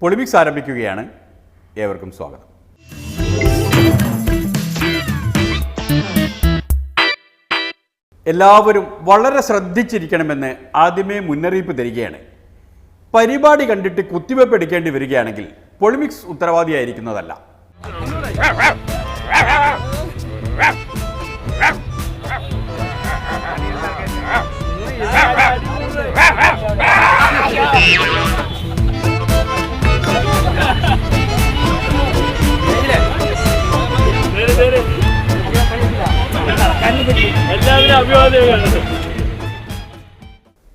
പൊളിമിക്സ് ആരംഭിക്കുകയാണ്. ഏവർക്കും സ്വാഗതം. എല്ലാവരും വളരെ ശ്രദ്ധിച്ചിരിക്കണമെന്ന് ആദ്യമേ മുന്നറിയിപ്പ് തരികയാണ്. പരിപാടി കണ്ടിട്ട് കുത്തിവെപ്പ് എടുക്കേണ്ടി വരികയാണെങ്കിൽ പൊളിമിക്സ് ഉത്തരവാദിയായിരിക്കുന്നതല്ല.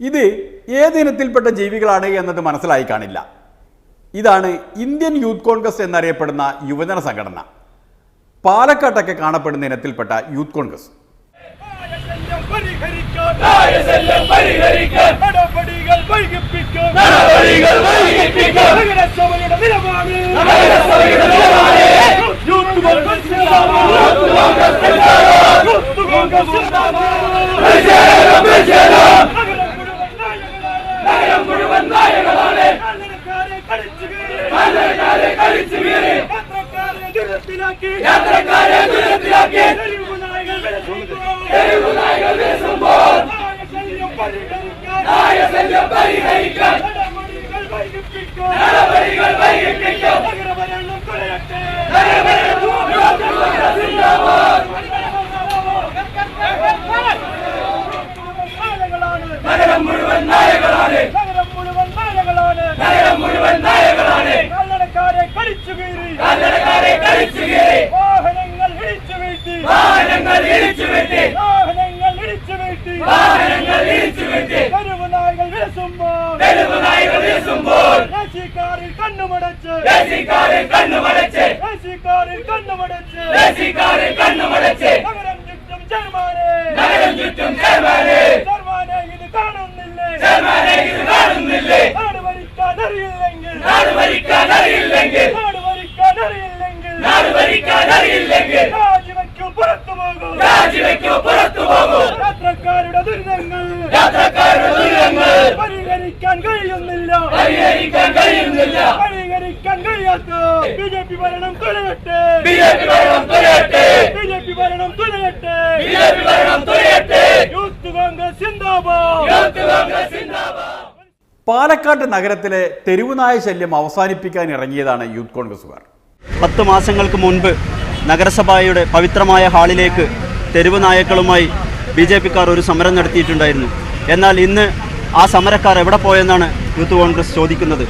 ഇത് ഏതിനത്തിൽപ്പെട്ട ജീവികളാണ് എന്നത് മനസ്സിലായി കാണില്ല. ഇതാണ് ഇന്ത്യൻ യൂത്ത് കോൺഗ്രസ് എന്നറിയപ്പെടുന്ന യുവജന സംഘടന. പാലക്കാട്ടൊക്കെ കാണപ്പെടുന്ന ഇനത്തിൽപ്പെട്ട യൂത്ത് കോൺഗ്രസ്. പാലക്കാട് നഗരത്തിലെ തെരുവുനായ ശല്യം അവസാനിപ്പിക്കാൻ ഇറങ്ങിയതാണ് യൂത്ത് കോൺഗ്രസുകാർ. 10 മാസങ്ങൾക്ക് മുൻപ് നഗരസഭയുടെ പവിത്രമായ ഹാളിലേക്ക് തെരുവുനായക്കളുമായി BJPക്കാർ ഒരു സമരം നടത്തിയിട്ടുണ്ടായിരുന്നു. എന്നാൽ ഇന്ന് ആ സമരക്കാർ എവിടെ പോയെന്നാണ് യൂത്ത് കോൺഗ്രസ് ചോദിക്കുന്നത്.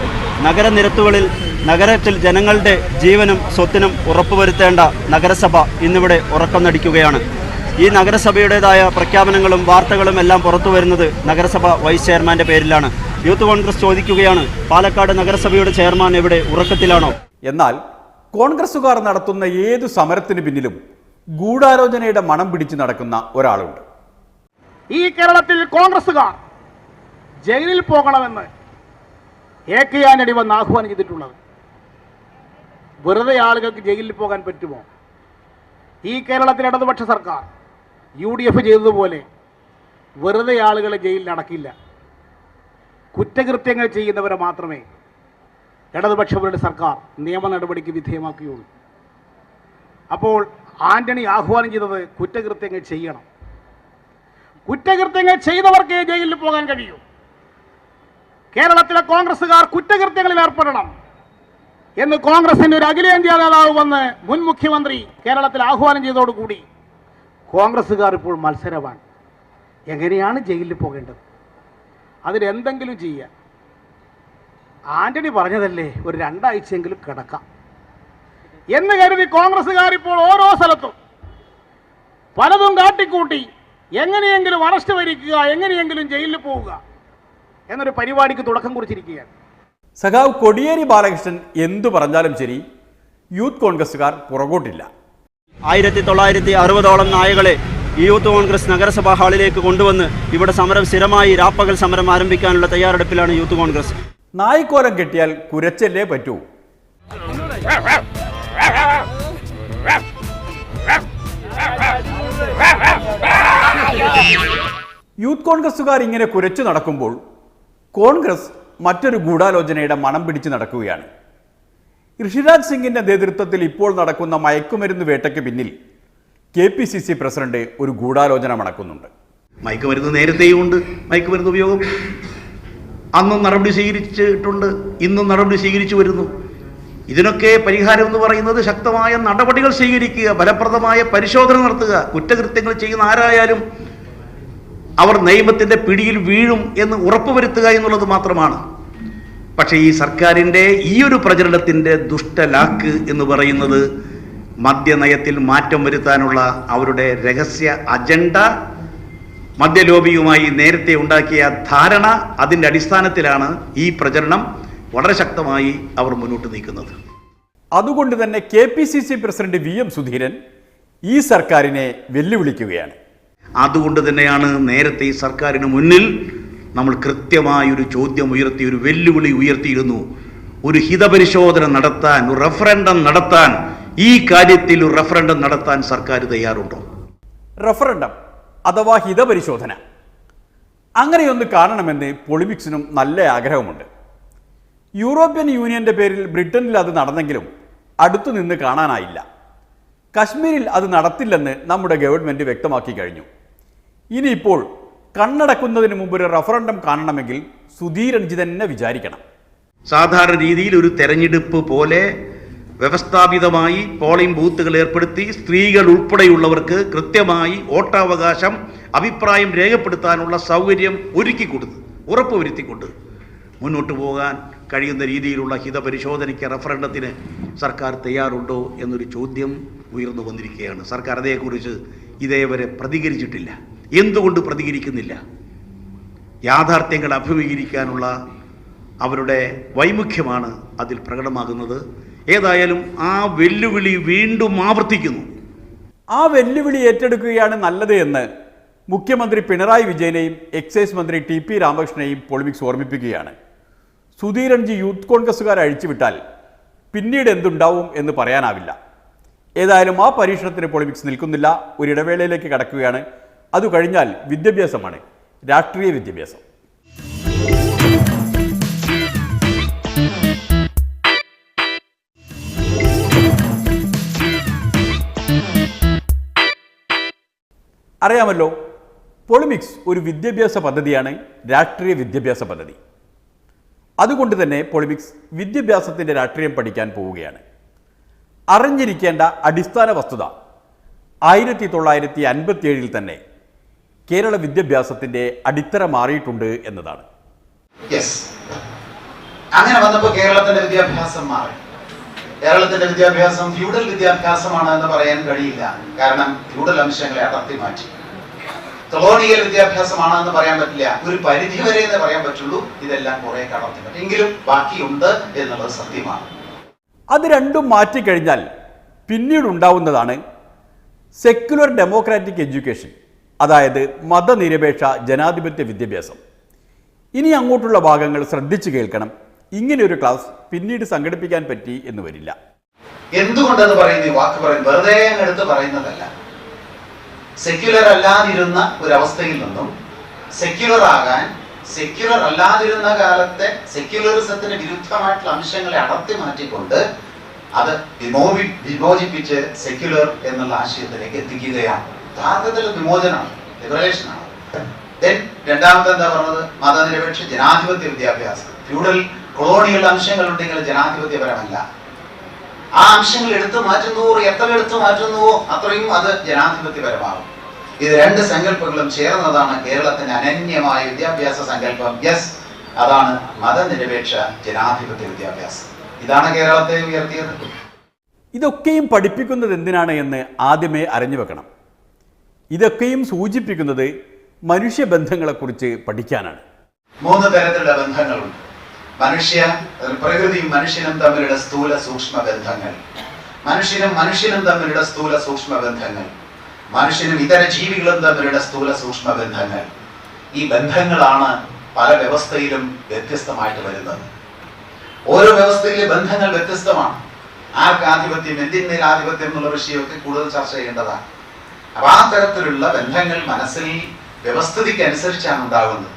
നഗരനിരത്തുകളിൽ നഗരത്തിൽ ജനങ്ങളുടെ ജീവനും സ്വത്തിനും ഉറപ്പുവരുത്തേണ്ട നഗരസഭ ഇന്നിവിടെ ഉറക്കം നടിക്കുകയാണ്. ഈ നഗരസഭയുടേതായ പ്രഖ്യാപനങ്ങളും വാർത്തകളും എല്ലാം പുറത്തു വരുന്നത് നഗരസഭ വൈസ് ചെയർമാൻ്റെ പേരിലാണ്. യൂത്ത് കോൺഗ്രസ് ചോദിക്കുകയാണ്, പാലക്കാട് നഗരസഭയുടെ ചെയർമാൻ എവിടെ, ഉറക്കത്തിലാണോ? എന്നാൽ കോൺഗ്രസുകാർ നടത്തുന്ന ഏതു സമരത്തിന് പിന്നിലും ഗൂഢാലോചനയുടെ മണം പിടിച്ചു നടക്കുന്ന ഒരാളുണ്ട്. ഈ കേരളത്തിൽ കോൺഗ്രസുകാർ ജയിലിൽ പോകണമെന്ന് AK ആന്റണി വന്ന് ആഹ്വാനം ചെയ്തിട്ടുള്ളത്. വെറുതെ ആളുകൾക്ക് ജയിലിൽ പോകാൻ പറ്റുമോ? ഈ കേരളത്തിൽ ഇടതുപക്ഷ സർക്കാർ UDF ചെയ്തതുപോലെ വെറുതെ ആളുകളെ ജയിലിൽ അടക്കില്ല. കുറ്റകൃത്യങ്ങൾ ചെയ്യുന്നവരെ മാത്രമേ ഇടതുപക്ഷങ്ങളുടെ സർക്കാർ നിയമ നടപടിക്ക് വിധേയമാക്കുകയുള്ളൂ. അപ്പോൾ ആന്റണി ആഹ്വാനം ചെയ്തത് കുറ്റകൃത്യങ്ങൾ ചെയ്യണം. കുറ്റകൃത്യങ്ങൾ ചെയ്തവർക്കേ ജയിലിൽ പോകാൻ കഴിയൂ. കേരളത്തിലെ കോൺഗ്രസുകാർ കുറ്റകൃത്യങ്ങളിൽ ഏർപ്പെടണം എന്ന് കോൺഗ്രസിന്റെ ഒരു അഖിലേന്ത്യാ നേതാവ് വന്ന് മുൻ മുഖ്യമന്ത്രി കേരളത്തിൽ ആഹ്വാനം ചെയ്തതോടുകൂടി കോൺഗ്രസുകാർ ഇപ്പോൾ മത്സരമാണ്. എങ്ങനെയാണ് ജയിലിൽ പോകേണ്ടത്, അതിലെന്തെങ്കിലും ചെയ്യാൻ. ആന്റണി പറഞ്ഞതല്ലേ ഒരു 2 ആഴ്ചയെങ്കിലും കിടക്കാം എന്ന് കരുതി കോൺഗ്രസുകാർ ഇപ്പോൾ ഓരോ സ്ഥലത്തും പലതും കാട്ടിക്കൂട്ടി എങ്ങനെയെങ്കിലും അറസ്റ്റ് വരിക്കുക, എങ്ങനെയെങ്കിലും ജയിലിൽ പോവുക എന്നൊരു പരിപാടിക്ക് തുടക്കം കുറിച്ചിരിക്കുകയാണ്. സഖാവ് കോടിയേരി ബാലകൃഷ്ണൻ എന്തു പറഞ്ഞാലും ശരി, യൂത്ത് കോൺഗ്രസുകാർ പുറകോട്ടില്ല. 1960ഓളം നായകളെ യൂത്ത് കോൺഗ്രസ് നഗരസഭാ ഹാളിലേക്ക് കൊണ്ടുവന്ന് ഇവിടെ സമരം സ്ഥിരമായി രാപ്പകൽ സമരം ആരംഭിക്കാനുള്ള തയ്യാറെടുപ്പിലാണ് യൂത്ത് കോൺഗ്രസ്. നായ്ക്കോലം കെട്ടിയാൽ കുരച്ചല്ലേ പറ്റൂ. യൂത്ത് കോൺഗ്രസുകാർ ഇങ്ങനെ കുരച്ചു നടക്കുമ്പോൾ കോൺഗ്രസ് മറ്റൊരു ഗൂഢാലോചനയുടെ മണം പിടിച്ച് നടക്കുകയാണ്. ഋഷിരാജ് സിംഗിന്റെ നേതൃത്വത്തിൽ ഇപ്പോൾ നടക്കുന്ന മയക്കുമരുന്ന് വേട്ടയ്ക്ക് പിന്നിൽ KPCC പ്രസിഡന്റ് ഒരു ഗൂഢാലോചന മണക്കുന്നുണ്ട്. മയക്കുമരുന്ന് നേരത്തെയും ഉണ്ട്. മയക്കുമരുന്ന് ഉപയോഗം അന്നും നടപടി സ്വീകരിച്ചിട്ടുണ്ട്, ഇന്നും നടപടി സ്വീകരിച്ചു വരുന്നു. ഇതിനൊക്കെ പരിഹാരം എന്ന് പറയുന്നത് ശക്തമായ നടപടികൾ സ്വീകരിക്കുക, ഫലപ്രദമായ പരിശോധന നടത്തുക. കുറ്റകൃത്യങ്ങൾ ചെയ്യുന്ന ആരായാലും അവർ നിയമത്തിൻ്റെ പിടിയിൽ വീഴും എന്ന് ഉറപ്പുവരുത്തുക എന്നുള്ളത് മാത്രമാണ്. പക്ഷേ ഈ സർക്കാരിൻ്റെ ഈ ഒരു പ്രചരണത്തിൻ്റെ ദുഷ്ടലാക്ക് എന്ന് പറയുന്നത് മദ്യനയത്തിൽ മാറ്റം വരുത്താനുള്ള അവരുടെ രഹസ്യ അജണ്ട, മദ്യലോബിയുമായി നേരത്തെ ഉണ്ടാക്കിയ ധാരണ, അതിൻ്റെ അടിസ്ഥാനത്തിലാണ് ഈ പ്രചരണം വളരെ ശക്തമായി അവർ മുന്നോട്ട് നീക്കുന്നത്. അതുകൊണ്ട് തന്നെ KPCC പ്രസിഡന്റ് VM സുധീരൻ ഈ സർക്കാരിനെ വെല്ലുവിളിക്കുകയാണ്. അതുകൊണ്ട് തന്നെയാണ് നേരത്തെ ഈ സർക്കാരിന് മുന്നിൽ നമ്മൾ കൃത്യമായൊരു ചോദ്യം ഉയർത്തി, ഒരു വെല്ലുവിളി ഉയർത്തിയിരുന്നു. ഒരു ഹിതപരിശോധന നടത്താൻ, ഒരു റഫറൻഡം നടത്താൻ, ഈ കാര്യത്തിൽ ഒരു റഫറൻഡം നടത്താൻ സർക്കാർ തയ്യാറുണ്ടോ? റഫറൻഡം അഥവാ ഹിതപരിശോധന അങ്ങനെയൊന്ന് കാണണമെന്ന് പൊളിമിക്സിനും നല്ല ആഗ്രഹമുണ്ട്. യൂറോപ്യൻ യൂണിയന്റെ പേരിൽ ബ്രിട്ടനിൽ അത് നടന്നെങ്കിലും അടുത്തു നിന്ന് കാണാനായില്ല. കശ്മീരിൽ അത് നടത്തില്ലെന്ന് നമ്മുടെ ഗവൺമെന്റ് വ്യക്തമാക്കി കഴിഞ്ഞു. ഇനിയിപ്പോൾ കണ്ണടക്കുന്നതിന് മുമ്പ് ഒരു റഫറൻഡം കാണണമെങ്കിൽ സുധീരൻജി തന്നെ വിചാരിക്കണം. സാധാരണ രീതിയിൽ ഒരു തെരഞ്ഞെടുപ്പ് പോലെ വ്യവസ്ഥാപിതമായി പോളിംഗ് ബൂത്തുകൾ ഏർപ്പെടുത്തി സ്ത്രീകൾ ഉൾപ്പെടെയുള്ളവർക്ക് കൃത്യമായി വോട്ടവകാശം, അഭിപ്രായം രേഖപ്പെടുത്താനുള്ള സൗകര്യം ഒരുക്കിക്കൊടുത്ത്, ഉറപ്പുവരുത്തിക്കൊണ്ട് മുന്നോട്ട് പോകാൻ കഴിയുന്ന രീതിയിലുള്ള ഹിതപരിശോധനയ്ക്ക്, റഫറൻഡത്തിന് സർക്കാർ തയ്യാറുണ്ടോ എന്നൊരു ചോദ്യം ഉയർന്നു വന്നിരിക്കുകയാണ്. സർക്കാർ അതേക്കുറിച്ച് ഇതേവരെ പ്രതികരിച്ചിട്ടില്ല. എന്തുകൊണ്ട് പ്രതികരിക്കുന്നില്ല? യാഥാർത്ഥ്യങ്ങൾ അഭിമുഖീകരിക്കാനുള്ള അവരുടെ വൈമുഖ്യമാണ് അതിൽ പ്രകടമാകുന്നത്. ഏതായാലും ആ വെല്ലുവിളി വീണ്ടും ആവർത്തിക്കുന്നു. ആ വെല്ലുവിളി ഏറ്റെടുക്കുകയാണ് നല്ലത് എന്ന് മുഖ്യമന്ത്രി പിണറായി വിജയനെയും എക്സൈസ് മന്ത്രി TP രാമകൃഷ്ണനെയും പൊളിമിക്സ് ഓർമ്മിപ്പിക്കുകയാണ്. സുധീരൻജി യൂത്ത് കോൺഗ്രസുകാരെ അഴിച്ചുവിട്ടാൽ പിന്നീട് എന്തുണ്ടാവും എന്ന് പറയാനാവില്ല. ഏതായാലും ആ പരീക്ഷണത്തിന് പൊളിമിക്സ് നിൽക്കുന്നില്ല. ഒരു ഇടവേളയിലേക്ക് കടക്കുകയാണ്. അത് കഴിഞ്ഞാൽ വിദ്യാഭ്യാസമാണ്, രാഷ്ട്രീയ വിദ്യാഭ്യാസം. അറിയാമല്ലോ, പൊളിമിക്സ് ഒരു വിദ്യാഭ്യാസ പദ്ധതിയാണ്, രാഷ്ട്രീയ വിദ്യാഭ്യാസ പദ്ധതി. അതുകൊണ്ട് തന്നെ പൊളിമിക്സ് വിദ്യാഭ്യാസത്തിൻ്റെ രാഷ്ട്രീയം പഠിക്കാൻ പോവുകയാണ്. അറിഞ്ഞിരിക്കേണ്ട അടിസ്ഥാന വസ്തുത 1957 തന്നെ കേരള വിദ്യാഭ്യാസത്തിൻ്റെ അടിത്തറ മാറിയിട്ടുണ്ട് എന്നതാണ്. അങ്ങനെ വന്നപ്പോൾ കേരളത്തിന്റെ വിദ്യാഭ്യാസം മാറി. കേരളത്തിന്റെ വിദ്യാഭ്യാസം ഫ്യൂഡൽ വിദ്യാഭ്യാസമാണ് എന്ന് പറയാൻ കഴിയില്ല. കാരണം ഫ്യൂഡൽ അംശങ്ങളെ അടർത്തി മാറ്റി. കൊളോണിയൽ വിദ്യാഭ്യാസമാണ് എന്ന് പറയാൻ പറ്റില്ല. ഒരു പരിധി വരെ എന്ന് പറയാൻ പറ്റുള്ളൂ. ഇതെല്ലാം കുറെ കടത്തി പറ്റും, എങ്കിലും ബാക്കിയുണ്ട് എന്നുള്ളത് സത്യമാണ്. അത് രണ്ടും മാറ്റിക്കഴിഞ്ഞാൽ പിന്നീട് ഉണ്ടാവുന്നതാണ് സെക്യുലർ ഡെമോക്രാറ്റിക് എഡ്യൂക്കേഷൻ, അതായത് മതനിരപേക്ഷ ജനാധിപത്യ വിദ്യാഭ്യാസം. ഇനി അങ്ങോട്ടുള്ള ഭാഗങ്ങൾ ശ്രദ്ധിച്ചു കേൾക്കണം. ഇങ്ങനെ ഒരു ക്ലാസ് പിന്നീട് സംഘടിപ്പിക്കാൻ പറ്റി എന്ന് വരില്ല. എന്തുകൊണ്ടെന്ന് പറയുന്ന വാക്ക് പറയും വെറുതെ എടുത്ത് പറയുന്നതല്ല. സെക്യുലർ അല്ലാതിരുന്ന ഒരവസ്ഥയിൽ നിന്നും സെക്യുലർ ആകാൻ, സെക്യുലർ അല്ലാതിരുന്ന കാലത്തെ സെക്യുലറിസത്തിന് വിരുദ്ധമായിട്ടുള്ള അംശങ്ങളെ അടർത്തി മാറ്റിക്കൊണ്ട് അത് വിമോചിപ്പിച്ച് സെക്യുലർ എന്നുള്ള ആശയത്തിലേക്ക് എത്തിക്കുകയാണ്. യഥാർത്ഥത്തിൽ വിമോചനമാണ്, ലിബറേഷനാണ്. രണ്ടാമത്തെ എന്താ പറഞ്ഞത്? മതനിരപേക്ഷ ജനാധിപത്യ വിദ്യാഭ്യാസം. ഫ്യൂഡൽ കൊളോണിയൽ അംശങ്ങൾ ഉണ്ടെങ്കിൽ ജനാധിപത്യപരമല്ല. ആ അംശങ്ങൾ എടുത്തു മാറ്റുന്നുവോ, എത്ര എടുത്തു മാറ്റുന്നുവോ അത്രയും അത് ജനാധിപത്യപരമാകും. ഇത് രണ്ട് സങ്കല്പങ്ങളും ചേർന്നതാണ് കേരളത്തിന്റെ അനന്യമായ വിദ്യാഭ്യാസ സങ്കല്പം. അതാണ് മതനിരപേക്ഷ ജനാധിപത്യ വിദ്യാഭ്യാസം. ഇതാണ് കേരളത്തെ ഉയർത്തിയത്. ഇതൊക്കെയും പഠിപ്പിക്കുന്നത് എന്തിനാണ് എന്ന് ആദ്യമേ അറിഞ്ഞു വെക്കണം. ഇതൊക്കെയും സൂചിപ്പിക്കുന്നത് മനുഷ്യബന്ധങ്ങളെക്കുറിച്ച് പഠിക്കാനാണ്. 3 തരത്തിലുള്ള ബന്ധങ്ങളുണ്ട്. പ്രകൃതിയും മനുഷ്യനും തമ്മിലുള്ള സ്ഥൂല സൂക്ഷ്മ ബന്ധങ്ങൾ, മനുഷ്യനും തമ്മിലുള്ള സ്ഥൂല സൂക്ഷ്മ ബന്ധങ്ങൾ, മനുഷ്യനും ഇതര ജീവികളും തമ്മിലുള്ള സ്ഥൂല സൂക്ഷ്മ ബന്ധങ്ങൾ. ഈ ബന്ധങ്ങളാണ് പല വ്യവസ്ഥയിലും വ്യത്യസ്തമായിട്ട് വരുന്നത്. ഓരോ വ്യവസ്ഥയിലെ ബന്ധങ്ങൾ വ്യത്യസ്തമാണ്. ആർക്കാധിപത്യം, എന്തിന്മേൽ ആധിപത്യം എന്നുള്ള വിഷയമൊക്കെ കൂടുതൽ ചർച്ച ചെയ്യേണ്ടതാണ്. അപ്പൊ ആ തരത്തിലുള്ള ബന്ധങ്ങൾ മനസ്സിൽ വ്യവസ്ഥിതിക്ക് അനുസരിച്ചാണ് ഉണ്ടാകുന്നത്.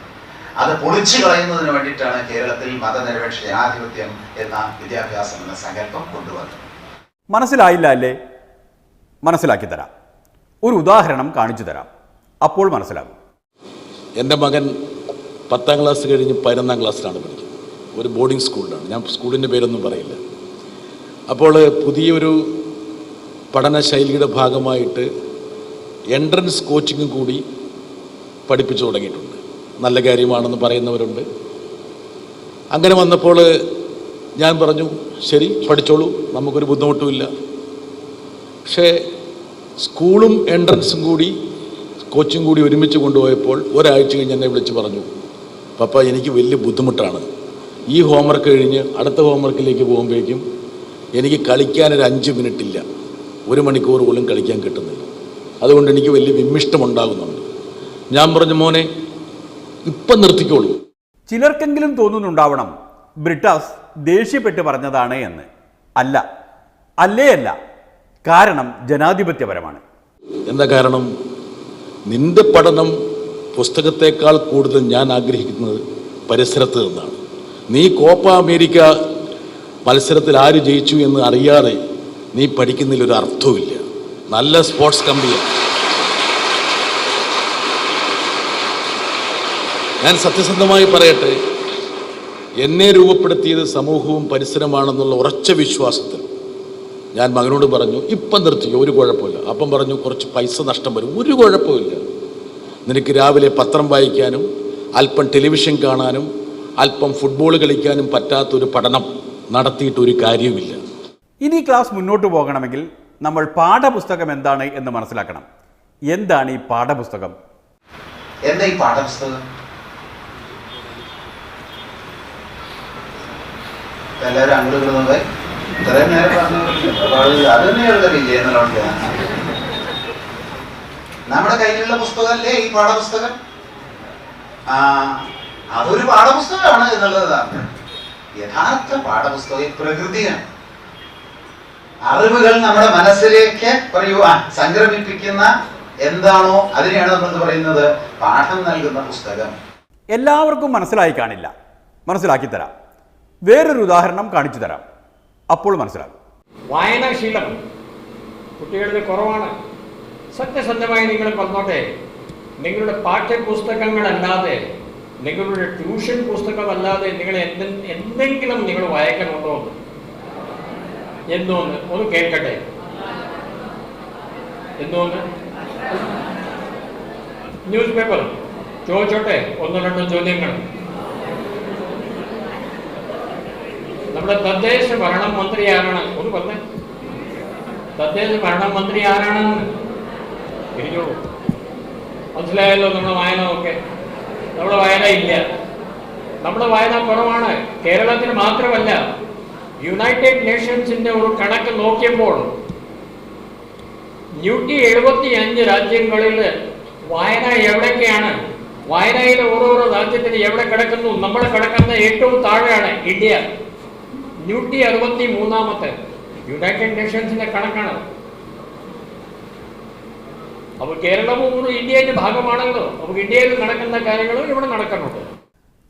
അത് പൊളിച്ചു കളയുന്നതിന് വേണ്ടിയിട്ടാണ് കേരളത്തിൽ മതനിരപേക്ഷ ജനാധിപത്യം എന്ന വിദ്യാഭ്യാസം എന്ന സങ്കല്പം കൊണ്ടുവന്നത്. മനസ്സിലായില്ല അല്ലേ? മനസ്സിലാക്കി തരാം. ഒരു ഉദാഹരണം കാണിച്ചു തരാം, അപ്പോൾ മനസ്സിലാകും. എൻ്റെ മകൻ 10ാം ക്ലാസ് കഴിഞ്ഞ് 11ാം ക്ലാസ്സിലാണ് പഠിക്കുന്നത്. ഒരു ബോർഡിംഗ് സ്കൂളിലാണ്. ഞാൻ സ്കൂളിൻ്റെ പേരൊന്നും പറയില്ല. അപ്പോൾ പുതിയൊരു പഠനശൈലിയുടെ ഭാഗമായിട്ട് എൻട്രൻസ് കോച്ചിങ്ങും കൂടി പഠിപ്പിച്ചു തുടങ്ങിയിട്ടുണ്ട്. നല്ല കാര്യമാണെന്ന് പറയുന്നവരുണ്ട്. അങ്ങനെ വന്നപ്പോൾ ഞാൻ പറഞ്ഞു, ശരി പഠിച്ചോളൂ, നമുക്കൊരു ബുദ്ധിമുട്ടുമില്ല. പക്ഷേ സ്കൂളും എൻട്രൻസും കൂടി കോച്ചിങ് കൂടി ഒരുമിച്ച് കൊണ്ടുപോയപ്പോൾ ഒരാഴ്ച കഴിഞ്ഞ് എന്നെ വിളിച്ച് പറഞ്ഞു, പപ്പ എനിക്ക് വലിയ ബുദ്ധിമുട്ടാണ്. ഈ ഹോംവർക്ക് കഴിഞ്ഞ് അടുത്ത ഹോംവർക്കിലേക്ക് പോകുമ്പോഴേക്കും എനിക്ക് കളിക്കാനൊരു 5 മിനിറ്റ് ഇല്ല, 1 മണിക്കൂർ പോലും കളിക്കാൻ കിട്ടുന്നില്ല. അതുകൊണ്ട് എനിക്ക് വലിയ വിമ്മിഷ്ടമുണ്ടാകുന്നുണ്ട്. ഞാൻ പറഞ്ഞു, മോനെ ഇപ്പം നിർത്തിക്കോളൂ. ചിലർക്കെങ്കിലും തോന്നുന്നുണ്ടാവണം ബ്രിട്ടാസ് ദേഷ്യപ്പെട്ട് പറഞ്ഞതാണ് എന്ന്. അല്ല, അല്ല, കാരണം ജനാധിപത്യപരമാണ്. എന്താ കാരണം? നിന്റെ പഠനം പുസ്തകത്തേക്കാൾ കൂടുതൽ ഞാൻ ആഗ്രഹിക്കുന്നത് പരിസരത്ത് നിന്നാണ്. നീ കോപ്പ അമേരിക്ക മത്സരത്തിൽ ആര് ജയിച്ചു എന്ന് അറിയാതെ നീ പഠിക്കുന്നതിലൊരു അർത്ഥവുമില്ല. നല്ല സ്പോർട്സ് കമ്പനിയാണ്. ഞാൻ സത്യസന്ധമായി പറയട്ടെ, എന്നെ രൂപപ്പെടുത്തിയത് സമൂഹവും പരിസരമാണെന്നുള്ള ഉറച്ച വിശ്വാസത്തിൽ ഞാൻ മകനോട് പറഞ്ഞു, ഇപ്പം നിർത്തിക്കോ, ഒരു കുഴപ്പമില്ല. അപ്പം പറഞ്ഞു, കുറച്ച് പൈസ നഷ്ടം വരും. ഒരു കുഴപ്പമില്ല, നിനക്ക് രാവിലെ പത്രം വായിക്കാനും അല്പം ടെലിവിഷൻ കാണാനും അല്പം ഫുട്ബോൾ കളിക്കാനും പറ്റാത്തൊരു പഠനം നടത്തിയിട്ടൊരു കാര്യവുമില്ല. ഇനി ക്ലാസ് മുന്നോട്ട് പോകണമെങ്കിൽ നമ്മൾ പാഠപുസ്തകം എന്താണ് എന്ന് മനസ്സിലാക്കണം. എന്താണ് ഈ പാഠപുസ്തകം? എന്താ ഈ പാഠപുസ്തകം? എല്ലാവരും അങ്ങോട്ട് കിടന്നത് ഇത്രയും നേരം പറഞ്ഞു, അത് തന്നെയുള്ള വിജയം എന്നുള്ളത്. നമ്മുടെ കയ്യിലുള്ള പുസ്തകമല്ലേ ഈ പാഠപുസ്തകം? അതൊരു പാഠപുസ്തകമാണ് എന്നുള്ളതാണ്. യഥാർത്ഥ പാഠപുസ്തകം പ്രകൃതിയാണ്. അറിവുകൾ നമ്മുടെ മനസ്സിലേക്ക് സംക്രമിപ്പിക്കുന്ന എന്താണോ അതിനെയാണ് നമ്മൾ പറയുന്നത് പാഠം നൽകുന്ന പുസ്തകം. എല്ലാവർക്കും മനസ്സിലായി കാണില്ല, മനസ്സിലാക്കി തരാം. വേറൊരു ഉദാഹരണം കാണിച്ചു തരാം, അപ്പോൾ മനസ്സിലാകും. വായനാശീലം കുട്ടികളുടെ കുറവാണ്. സത്യസന്ധമായി നിങ്ങൾ പറഞ്ഞോട്ടെ, നിങ്ങളുടെ പാഠ്യപുസ്തകങ്ങളല്ലാതെ, നിങ്ങളുടെ ട്യൂഷൻ പുസ്തകമല്ലാതെ നിങ്ങൾ എന്തെങ്കിലും നിങ്ങൾ വായിക്കണമുണ്ടോ? എന്തോന്ന് ഒന്ന് കേൾക്കട്ടെ. എന്തോന്ന്? ന്യൂസ് പേപ്പർ ചോദിച്ചോട്ടെ, 1-2 ചോദ്യങ്ങൾ. നമ്മുടെ തദ്ദേശ ഭരണ മന്ത്രി ആരാണ്? ഒന്ന് പറഞ്ഞേ, തദ്ദേശ ഭരണ മന്ത്രി ആരാണെന്ന് ഇരിക്കോളൂ. മനസ്സിലായല്ലോ നമ്മുടെ വായന ഒക്കെ. നമ്മുടെ വായന ഇല്ല, നമ്മുടെ വായന കുറവാണ്. കേരളത്തിന് മാത്രമല്ല, യുണൈറ്റഡ് നേഷൻസിന്റെ ഒരു കണക്ക് നോക്കിയപ്പോൾ 175 രാജ്യങ്ങളിൽ വായന എവിടെയൊക്കെയാണ്, വായനയിൽ ഓരോരോ രാജ്യത്തിന് എവിടെ കിടക്കുന്നു? നമ്മൾ കിടക്കുന്ന ഏറ്റവും താഴെയാണ് ഇന്ത്യ, 163ാമത്തെ യുണൈറ്റഡ് നേഷൻസിന്റെ കണക്കാണ്. അപ്പോൾ കേരളവും ഒരു ഇന്ത്യയുടെ ഭാഗമാണല്ലോ. അപ്പോൾ ഇന്ത്യയിൽ നടക്കുന്ന കാര്യങ്ങളും ഇവിടെ നടക്കുന്നുണ്ട്.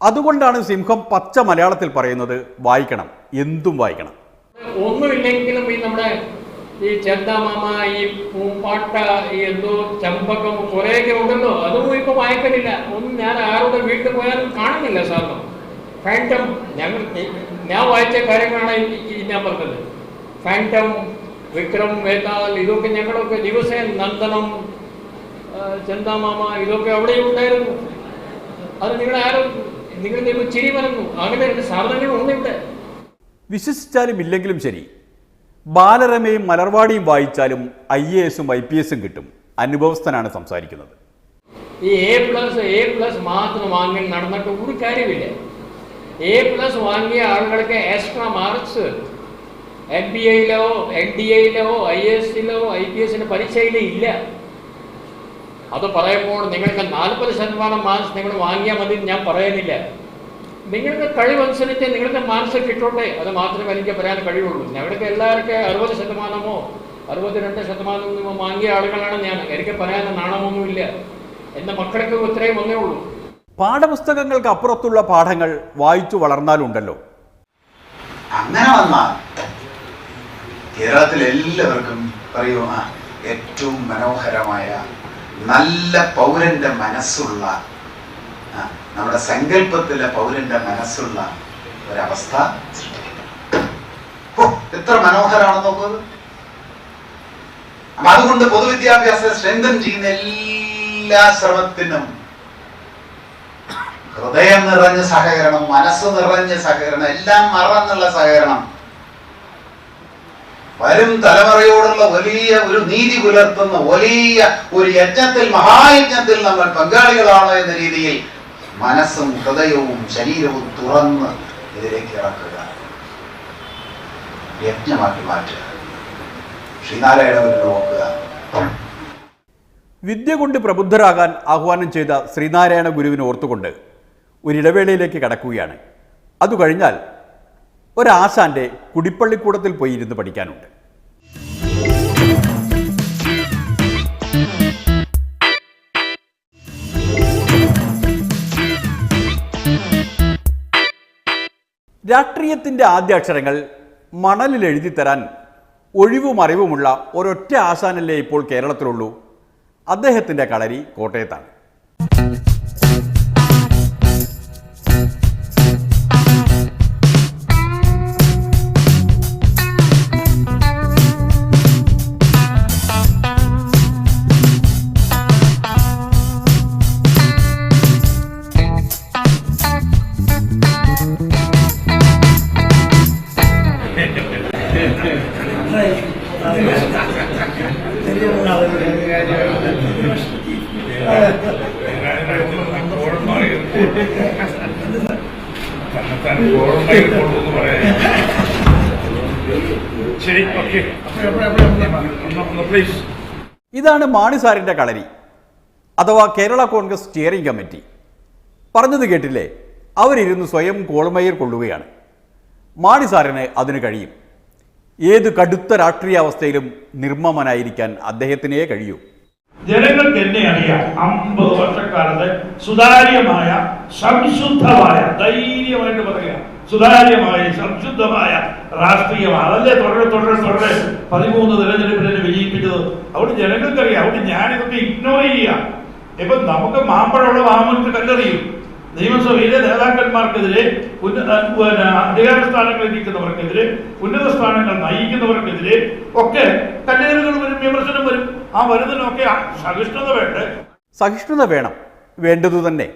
അതുകൊണ്ടാണ് സിംഹം പച്ച മലയാളത്തിൽ പറയുന്നത്, വായിക്കണം, എന്തും വായിക്കണം. ഒന്നുമില്ലെങ്കിലും ഈ നമ്മുടെ ഈ ചെന്താമാമ, ഈ പൂമ്പാട്ട, ഈ എന്തോ ചമ്പകം കുറേയൊക്കെ ഉണ്ടല്ലോ, അതൊന്നും ഇപ്പൊ വായിക്കുന്നില്ല. ഒന്നും ഞാൻ ആരുടെ വീട്ടിൽ പോയാലും കാണുന്നില്ല. സാറിന് ഫാൻറ്റം, ഞാൻ വായിച്ച കാര്യങ്ങളാണ് ഞാൻ പറഞ്ഞത്. ഫാൻറ്റം, വിക്രം വേതാൽ, ഇതൊക്കെ ഞങ്ങളൊക്കെ ദിവസേന, നന്ദനം, ചെന്താമാമ, ഇതൊക്കെ അവിടെയും ഉണ്ടായിരുന്നു. അത് നിങ്ങൾ ചിരി പറഞ്ഞു. അങ്ങനെ 2 സാധനങ്ങളുണ്ട് ഇവിടെ. വിശ്വസിച്ചാലും ഇല്ലെങ്കിലും ശരി, ബാലരമയും മലർവാടിയും വായിച്ചാലും IAS-ഉം IPS-ഉം കിട്ടും. അനുഭവസ്ഥനാണ് സംസാരിക്കുന്നത്. ഈ A+ മാത്രം വാങ്ങി നടന്നിട്ട് ഒരു കാര്യമില്ല. A+ വാങ്ങിയ ആളുകൾക്ക് എക്സ്ട്രാ മാർക്സ് MBA-യിലോ NDA-യിലോ IAS-യിലോ IPS-ന്റെ പരീക്ഷയിലോ ഇല്ല. അത് പറയുമ്പോൾ നിങ്ങൾക്ക് 40% മാർക്സ് നിങ്ങൾ വാങ്ങിയാൽ മതി ഞാൻ പറയുന്നില്ല. നിങ്ങൾക്ക് കഴിവനുസരിച്ച് നിങ്ങൾക്ക് മാർക്സ് കിട്ടോട്ടെ, അത് മാത്രമേ എനിക്ക് പറയാൻ കഴിയുള്ളൂ. ഞങ്ങൾക്ക് എല്ലാവർക്കും 60%മോ 62% വാങ്ങിയ ആളുകളാണ് ഞാൻ. എനിക്ക് പറയാൻ നാണമൊന്നുമില്ല. എൻ്റെ മക്കൾക്ക് ഇത്രയും ഒന്നേ ഉള്ളൂ. പാഠപുസ്തകങ്ങൾക്ക് അപ്പുറത്തുള്ള പാഠങ്ങൾ വായിച്ചു വളർന്നാലുണ്ടല്ലോ. അങ്ങനെ വന്നാൽ കേരളത്തിൽ എല്ലാവർക്കും പറയൂ, ഏറ്റവും മനോഹരമായ നല്ല പൗരന്റെ മനസ്സുള്ള, നമ്മുടെ സങ്കല്പത്തിലെ പൗരന്റെ മനസ്സുള്ള ഒരവസ്ഥ സൃഷ്ടിക്കപ്പെട്ടു. എത്ര മനോഹരമാണെന്ന് നോക്കുന്നത്. അപ്പൊ അതുകൊണ്ട് പൊതുവിദ്യാഭ്യാസത്തെ സ്ട്രെങ്തൻ ചെയ്യുന്ന എല്ലാ ശ്രമത്തിനും ഹൃദയം നിറഞ്ഞ സഹകരണം, മനസ്സ് നിറഞ്ഞ സഹകരണം, എല്ലാം മറന്നുള്ള സഹകരണം, വരും തലമുറയോടുള്ള വലിയ ഒരു നീതി പുലർത്തുന്ന വലിയ ഒരു യജ്ഞത്തിൽ, മഹായജ്ഞത്തിൽ നമ്മൾ പങ്കാളികളാണോ എന്ന രീതിയിൽ മനസ്സും ഹൃദയവും ശരീരവും തുറന്ന് ഇതിലേക്ക് ഇറക്കുക, യജ്ഞമാക്കി മാറ്റുക, ശ്രീനാരായണ നോക്കുക. വിദ്യ കൊണ്ട് പ്രബുദ്ധരാകാൻ ആഹ്വാനം ചെയ്ത ശ്രീനാരായണ ഗുരുവിനെ ഓർത്തുകൊണ്ട് ഒരിടവേളയിലേക്ക് കടക്കുകയാണ്. അതു കഴിഞ്ഞാൽ ഒരാശാന്റെ കുടിപ്പള്ളിക്കൂടത്തിൽ പോയി ഇരുന്ന് പഠിക്കാനുണ്ട്. രാഷ്ട്രീയത്തിൻ്റെ ആദ്യാക്ഷരങ്ങൾ മണലിൽ എഴുതി തരാൻ ഒഴിവും അറിവുമുള്ള ഒരൊറ്റ ആശാനല്ലേ ഇപ്പോൾ കേരളത്തിലുള്ളൂ. അദ്ദേഹത്തിൻ്റെ കളരി കോട്ടയത്താണ്. ഇതാണ് മാണി സാറിൻ്റെ കളരി അഥവാ കേരള കോൺഗ്രസ് സ്റ്റിയറിംഗ് കമ്മിറ്റി. പറഞ്ഞത് കേട്ടില്ലേ, അവരിരുന്ന് സ്വയം കോൾമയർ കൊള്ളുകയാണ്. മാണി സാറിന് അതിന് കഴിയും. ഏത് കടുത്ത രാഷ്ട്രീയാവസ്ഥയിലും നിർമ്മമനായിരിക്കാൻ അദ്ദേഹത്തിനേ കഴിയൂ. ജനങ്ങൾക്ക് എന്നെ അറിയാം. 50 വർഷക്കാലത്ത് സുതാര്യമായ, സംശുദ്ധമായ, ധൈര്യമായിട്ട് പറയുക, സുതാര്യമായ സംശുദ്ധമായ രാഷ്ട്രീയമാണ്. അതല്ലേ തുടരെ 13 തെരഞ്ഞെടുപ്പിൽ എന്നെ വിജയിപ്പിച്ചത്. അവിടെ ജനങ്ങൾക്കറിയാം. അവിടെ ഞാനിതൊക്കെ ഇഗ്നോർ ചെയ്യാം. ഇപ്പൊ നമുക്ക് മാമ്പഴമുള്ള മാമൂലിന് കല്ലെറിയും. നിയമസഭയിലെ നേതാക്കന്മാർക്കെതിരെ, അധികാര സ്ഥാനങ്ങളിൽ ഇരിക്കുന്നവർക്കെതിരെ, ഉന്നത സ്ഥാനങ്ങൾ നയിക്കുന്നവർക്കെതിരെ ഒക്കെ കല്ലേറുകൾ വരും, വിമർശനം വരും. ആ വരുന്നതിനൊക്കെ സഹിഷ്ണുത വേണ്ടേ? സഹിഷ്ണുത വേണം, വേണ്ടതു തന്നെ.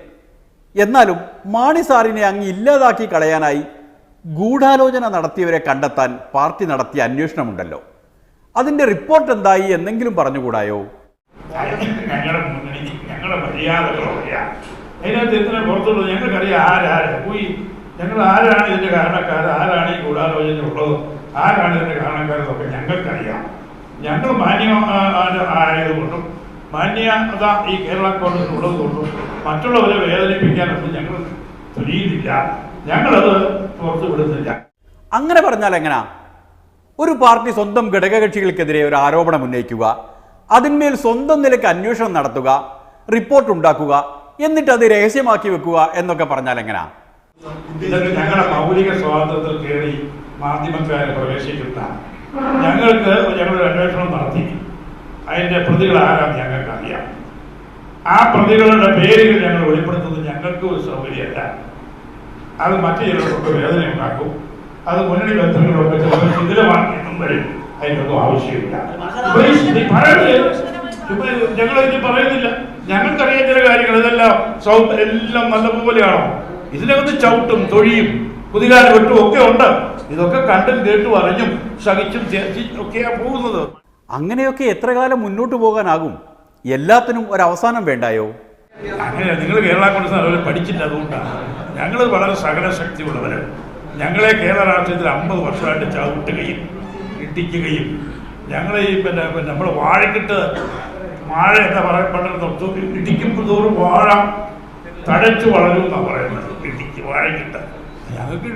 എന്നാലും മാണി സാറിനെ അങ്ങ് ഇല്ലാതാക്കി കളയാനായി ഗൂഢാലോചന നടത്തിയവരെ കണ്ടെത്താൻ പാർട്ടി നടത്തിയ അന്വേഷണമുണ്ടല്ലോ. അതിന്റെ റിപ്പോർട്ട് എന്തായി എന്നെങ്കിലും പറഞ്ഞുകൂടായോ? ഞങ്ങളുടെ മുന്നണി, ഞങ്ങളുടെ മര്യാദകളൊക്കെ അതിനകത്ത് എത്ര പുറത്തുള്ളത് ഞങ്ങൾക്കറിയാം. പോയി ഞങ്ങൾ ആരാണ് ഇതിന്റെ കാരണക്കാർ, ആരാണ് ഈ ഗൂഢാലോചന ഉള്ളത്, ആരാണ് ഇതിന്റെ കാരണക്കാരെന്നൊക്കെ ഞങ്ങൾക്കറിയാം. ഞങ്ങൾ ആയതുകൊണ്ടും മാന്യത ഈ കേരള കോൺഗ്രസ് ഉള്ളത് കൊണ്ടും മറ്റുള്ളവരെ വേദനിപ്പിക്കാനൊന്നും ഞങ്ങൾ തുനിയുന്നില്ല. ഞങ്ങളത് പുറത്തു വിടുന്നില്ല. അങ്ങനെ പറഞ്ഞാൽ എങ്ങനാ? ഒരു പാർട്ടി സ്വന്തം ഘടകകക്ഷികൾക്കെതിരെ ഒരു ആരോപണം ഉന്നയിക്കുക, അതിന്മേൽ സ്വന്തം നിലയ്ക്ക് അന്വേഷണം നടത്തുക, റിപ്പോർട്ട് ഉണ്ടാക്കുക, എന്നിട്ട് അത് രഹസ്യമാക്കി വെക്കുക എന്നൊക്കെ പറഞ്ഞാൽ എങ്ങനാ? ഇതൊക്കെ ഞങ്ങളുടെ മൗലിക സ്വാതന്ത്ര്യത്തിൽ കയറി മാധ്യമക്കാരെ പ്രവേശിക്കുന്ന ഞങ്ങൾക്ക് ഞങ്ങളൊരു അന്വേഷണം നടത്തി. അതിന്റെ പ്രതികൾ ആരാന്ന് ഞങ്ങൾക്കറിയാം. ആ പ്രതികളുടെ പേരുകൾ ഞങ്ങൾ വെളിപ്പെടുത്തുന്നത് ഞങ്ങൾക്ക് ഒരു സൗകര്യമല്ല. അത് മറ്റു ചിലർക്കൊക്കെ വേദന ഉണ്ടാക്കും. അത് മുന്നണി ബന്ധങ്ങളൊക്കെ ചിലപ്പോൾ ശിഥിലമാക്കിയെന്നും വരും. അതിനൊന്നും ആവശ്യമില്ല. ഞങ്ങളിത് പറയുന്നില്ല. ഞങ്ങൾക്കറിയാം ചില കാര്യങ്ങൾ. ഇതെല്ലാം എല്ലാം നല്ലപോലെയാണോ? ഇതിനകത്ത് ചവിട്ടും തൊഴിയും കുതികാല വെട്ടും ഒക്കെ ഉണ്ട്. ഇതൊക്കെ കണ്ടും കേട്ടും അറിഞ്ഞും സഹിച്ചും ഒക്കെയാ പോകുന്നത്. അങ്ങനെയൊക്കെ എത്ര കാലം മുന്നോട്ട് പോകാനാകും? എല്ലാത്തിനും ഒരവസാനം വേണ്ടായോ? അങ്ങനെ നിങ്ങൾ കേരള കോൺഗ്രസ് അതുപോലെ പഠിച്ചില്ല. അതുകൊണ്ടാണ് ഞങ്ങൾ വളരെ സഹനശക്തി ഉള്ളവർ. ഞങ്ങളെ കേരള രാഷ്ട്രീയത്തിൽ 50 വർഷമായിട്ട് ചവിട്ടുകയും ഇടിക്കുകയും ഞങ്ങൾ ഈ നമ്മൾ വാഴക്കിട്ട് വാഴ എന്താ പറയപ്പെടുന്നത്, ഇടിക്കുമ്പോൾ തോറും വാഴ തഴച്ചു വളരും എന്നാണ് പറയുന്നത്. വാഴക്കിട്ട് ഞങ്ങൾക്ക്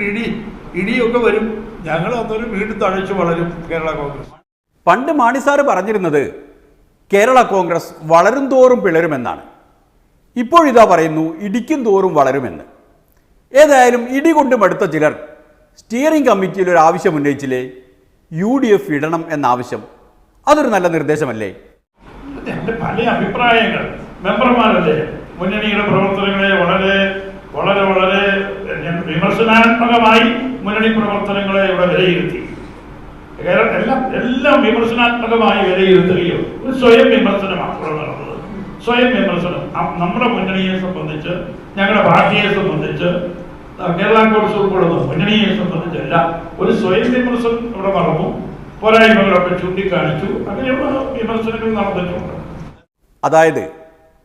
ഇടിയൊക്കെ വരും. ഞങ്ങൾ അന്നേരം വീണ്ടും തഴച്ചു വളരും കേരള കോൺഗ്രസ്. പണ്ട് മാണി സാറ് പറഞ്ഞിരുന്നത് കേരള കോൺഗ്രസ് വളരും തോറും പിളരുമെന്നാണ്. ഇപ്പോഴിതാ പറയുന്നു ഇടിക്കും തോറും വളരുമെന്ന്. ഏതായാലും ഇടി കൊണ്ട് മടുത്ത ചിലർ സ്റ്റിയറിംഗ് കമ്മിറ്റിയിൽ ഒരു ആവശ്യം ഉന്നയിച്ചില്ലേ, UDF ഇടണം എന്ന ആവശ്യം. അതൊരു നല്ല നിർദ്ദേശമല്ലേ? പല അഭിപ്രായങ്ങൾ മെമ്പർമാരല്ലേ മുന്നണിയുടെ പ്രവർത്തനങ്ങളെ വളരെ വളരെ വളരെ വിമർശനാത്മകമായി മുന്നണി പ്രവർത്തനങ്ങളെ ഇവിടെ വിലയിരുത്തി. എല്ലാം വിമർശനാത്മകമായി വിലയിരുത്തുകയോ ഒരു സ്വയം വിമർശനമാണ് നടന്നത്. സ്വയം വിമർശനം നമ്മുടെ മുന്നണിയെ സംബന്ധിച്ച്, ഞങ്ങളുടെ പാർട്ടിയെ സംബന്ധിച്ച്, കേരള കോൺഗ്രസ് ഉൾപ്പെടുന്ന മുന്നണിയെ സംബന്ധിച്ചല്ല, ഒരു സ്വയം വിമർശനം ഇവിടെ നടന്നു. പോരായ്മകളൊക്കെ ചൂണ്ടിക്കാണിച്ചു. അങ്ങനെയുള്ള വിമർശനങ്ങൾ നടന്നിട്ടുണ്ട്. അതായത്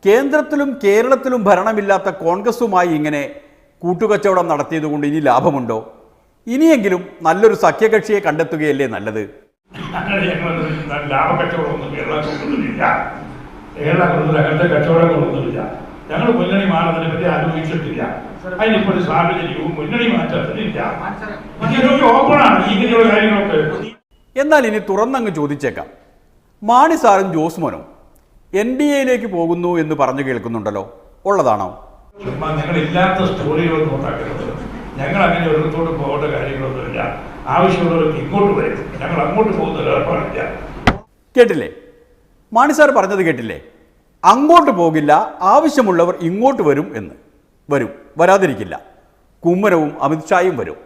കേന്ദ്രത്തിലും കേരളത്തിലും ഭരണമില്ലാത്ത കോൺഗ്രസുമായി ഇങ്ങനെ കൂട്ടുകച്ചവടം നടത്തിയതുകൊണ്ട് ഇനി ലാഭമുണ്ടോ? ഇനിയെങ്കിലും നല്ലൊരു സഖ്യകക്ഷിയെ കണ്ടെത്തുകയല്ലേ നല്ലത്? അങ്ങനെ ഞങ്ങൾ ലാഭക്കച്ചവടമൊന്നും കേരള കൊണ്ടുവന്നില്ല. കേരള കൊണ്ടു അങ്ങനത്തെ കച്ചവടങ്ങളൊന്നുമില്ല. ഞങ്ങൾ മുന്നണി മാറുന്നതിനെ പറ്റി ആലോചിച്ചിട്ടില്ല. അതിനിപ്പോൾ ഒരു സാഹചര്യവും മുന്നണി മാറ്റത്തിനില്ല. ഇതൊക്കെ ഓപ്പണാണ് ഇങ്ങനെയുള്ള കാര്യങ്ങളൊക്കെ. എന്നാൽ ഇനി തുറന്നങ്ങ് ചോദിച്ചേക്കാം, മാണി സാറും ജോസ്മോനും NDAയിലേക്ക് പോകുന്നു എന്ന് പറഞ്ഞു കേൾക്കുന്നുണ്ടല്ലോ, ഉള്ളതാണോ? ചുമ്മാ ഞങ്ങളില്ലാത്ത സ്റ്റോറികളൊന്നും ഉണ്ടാക്കരുത്. ഞങ്ങൾ അങ്ങനെ ഒരിടത്തോട്ട് പോകേണ്ട കാര്യങ്ങളൊന്നുമില്ല. ആവശ്യമുള്ളവർക്ക് ഇങ്ങോട്ട് വരും, ഞങ്ങൾ അങ്ങോട്ട് പോകുന്ന ഏർപ്പാടില്ല. കേട്ടില്ലേ, മാണി സാർ പറഞ്ഞത് കേട്ടില്ലേ? അങ്ങോട്ട് പോകില്ല, ആവശ്യമുള്ളവർ ഇങ്ങോട്ട് വരും എന്ന്. വരും, വരാതിരിക്കില്ല. കുമ്മനവും അമിത്ഷായും വരും.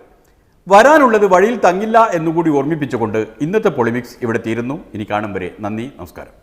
വരാനുള്ളത് വഴിയിൽ തങ്ങില്ല എന്നുകൂടി ഓർമ്മിപ്പിച്ചുകൊണ്ട് ഇന്നത്തെ പൊളിമിക്സ് ഇവിടെ തീരുന്നു. ഇനി കാണും വരെ നന്ദി, നമസ്കാരം.